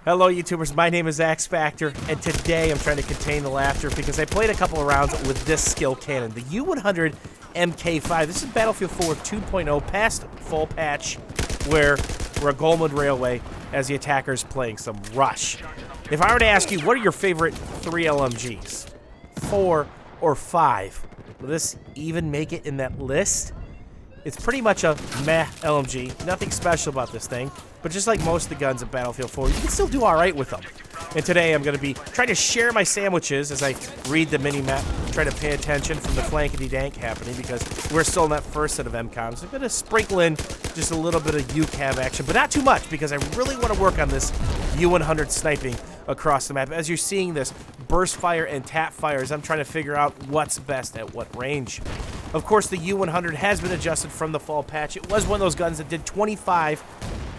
Hello YouTubers, my name is Axe Factor, and today I'm trying to contain the laughter because I played a couple of rounds with this skill cannon, the U-100 MK5. This is Battlefield 4 2.0 past full patch where we're at Golmud Railway as the attacker's playing some rush. If I were to ask you, what are your favorite 3 LMGs? 4 or 5? Will this even make it in that list? It's pretty much a meh LMG. Nothing special about this thing. But just like most of the guns of Battlefield 4, you can still do alright with them. And today I'm going to be trying to share my sandwiches as I read the mini-map, try to pay attention from the flankety-dank happening because we're still in that first set of MCOMs. I'm going to sprinkle in just a little bit of UCAV action, but not too much because I really want to work on this U-100 sniping across the map. As you're seeing this burst fire and tap fires, I'm trying to figure out what's best at what range. Of course, the U-100 has been adjusted from the fall patch. It was one of those guns that did 25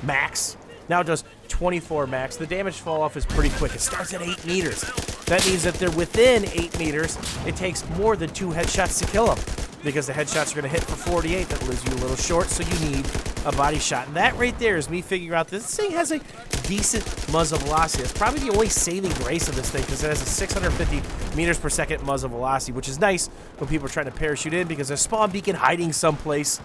max. Now it does 24 max. The damage fall off is pretty quick. It starts at 8 meters. That means that they're within 8 meters. It takes more than 2 headshots to kill them because the headshots are going to hit for 48. That leaves you a little short, so you need a body shot. And that right there is me figuring out this thing has a decent muzzle velocity. It's probably the only saving grace of this thing because it has a 650 meters per second muzzle velocity, which is nice when people are trying to parachute in because there's a spawn beacon hiding someplace,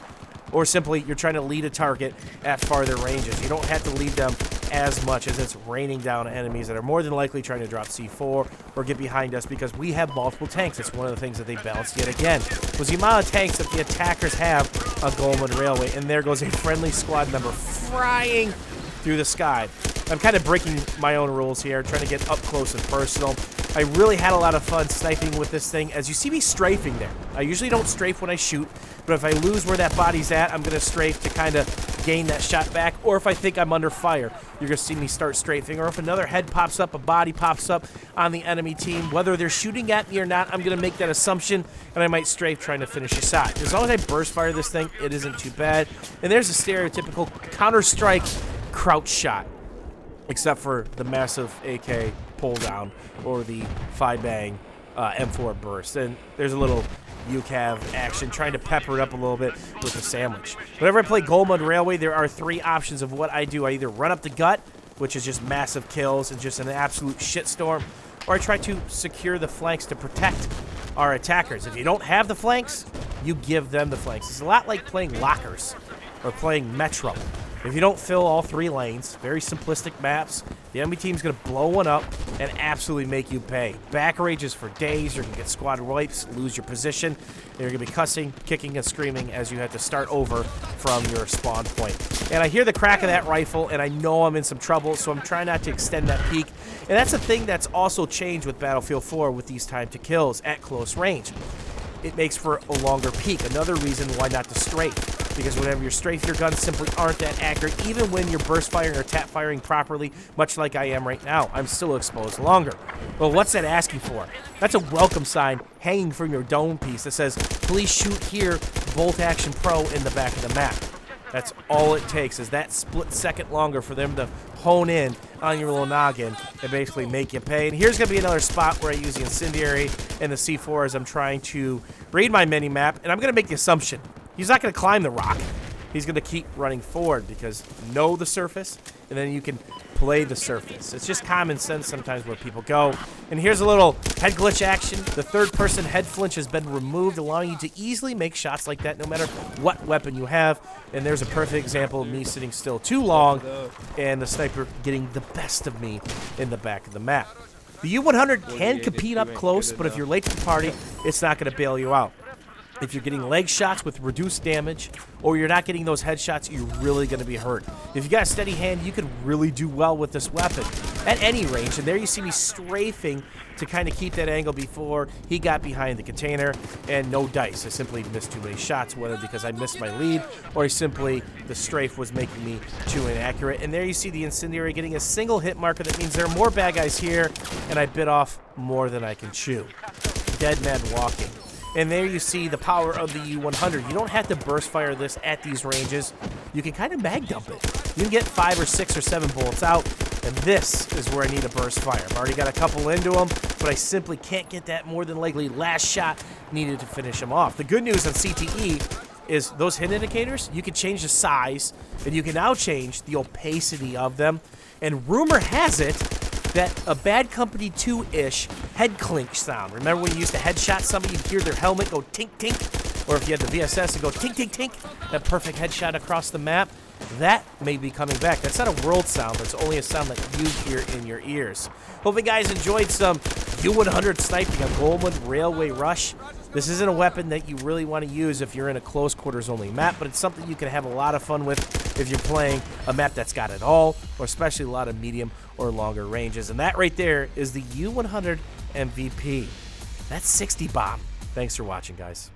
or simply you're trying to lead a target at farther ranges. You don't have to lead them as much as it's raining down enemies that are more than likely trying to drop C4 or get behind us because we have multiple tanks. It's one of the things that they balanced yet again, was the amount of tanks that the attackers have on Golmud Railway. And there goes a friendly squad member flying through the sky. I'm kind of breaking my own rules here, trying to get up close and personal. I really had a lot of fun sniping with this thing. As you see me strafing there, I usually don't strafe when I shoot, but if I lose where that body's at, I'm going to strafe to kind of gain that shot back. Or if I think I'm under fire, you're going to see me start strafing. Or if another head pops up, a body pops up on the enemy team, whether they're shooting at me or not, I'm going to make that assumption, and I might strafe trying to finish a shot. As long as I burst fire this thing, it isn't too bad. And there's a stereotypical Counter-Strike crouch shot, except for the massive AK pull down or the 5-bang M4 burst. And there's a little UCAV action, trying to pepper it up a little bit with the sandwich. Whenever I play Golmud Railway, there are 3 options of what I do. I either run up the gut, which is just massive kills and just an absolute shitstorm, or I try to secure the flanks to protect our attackers. If you don't have the flanks, you give them the flanks. It's a lot like playing lockers or playing Metro. If you don't fill all 3 lanes, very simplistic maps, the enemy team's going to blow one up and absolutely make you pay. Back rages for days, you're going to get squad wipes, lose your position, and you're going to be cussing, kicking, and screaming as you have to start over from your spawn point. And I hear the crack of that rifle, and I know I'm in some trouble, so I'm trying not to extend that peak. And that's the thing that's also changed with Battlefield 4 with these time to kills at close range. It makes for a longer peak. Another reason why not to strafe, because whenever you strafe, your guns simply aren't that accurate. Even when you're burst firing or tap firing properly, much like I am right now, I'm still exposed longer. Well, what's that asking for? That's a welcome sign hanging from your dome piece that says, please shoot here, Bolt Action Pro in the back of the map. That's all it takes, is that split second longer for them to hone in on your little noggin and basically make you pay. And here's going to be another spot where I use the incendiary and the C4 as I'm trying to read my mini-map. And I'm going to make the assumption he's not going to climb the rock. He's going to keep running forward because know the surface, and then you can play the surface. It's just common sense sometimes where people go. And here's a little head glitch action. The third-person head flinch has been removed, allowing you to easily make shots like that no matter what weapon you have. And there's a perfect example of me sitting still too long and the sniper getting the best of me in the back of the map. The U-100 can compete up close, but if you're late to the party, it's not going to bail you out. If you're getting leg shots with reduced damage, or you're not getting those headshots, you're really going to be hurt. If you got a steady hand, you could really do well with this weapon at any range. And there you see me strafing to kind of keep that angle before he got behind the container, and no dice. I simply missed too many shots, whether because I missed my lead, or simply the strafe was making me too inaccurate. And there you see the incendiary getting a single hit marker. That means there are more bad guys here, and I bit off more than I can chew. Dead man walking. And there you see the power of the U-100. You don't have to burst fire this at these ranges. You can kind of mag dump it. You can get 5 or 6 or 7 bullets out, and this is where I need a burst fire. I've already got a couple into them, but I simply can't get that more than likely last shot needed to finish them off. The good news on CTE is those hit indicators, you can change the size, and you can now change the opacity of them. And rumor has it that a Bad Company 2-ish head clink sound. Remember when you used to headshot somebody, you'd hear their helmet go tink tink? Or if you had the VSS, it'd go tink tink tink, that perfect headshot across the map. That may be coming back. That's not a world sound. That's only a sound that you hear in your ears. Hope you guys enjoyed some U-100 sniping on Golmud Railway Rush. This isn't a weapon that you really want to use if you're in a close quarters only map, but it's something you can have a lot of fun with if you're playing a map that's got it all, or especially a lot of medium or longer ranges. And that right there is the U-100 MVP. That's 60 bomb. Thanks for watching, guys.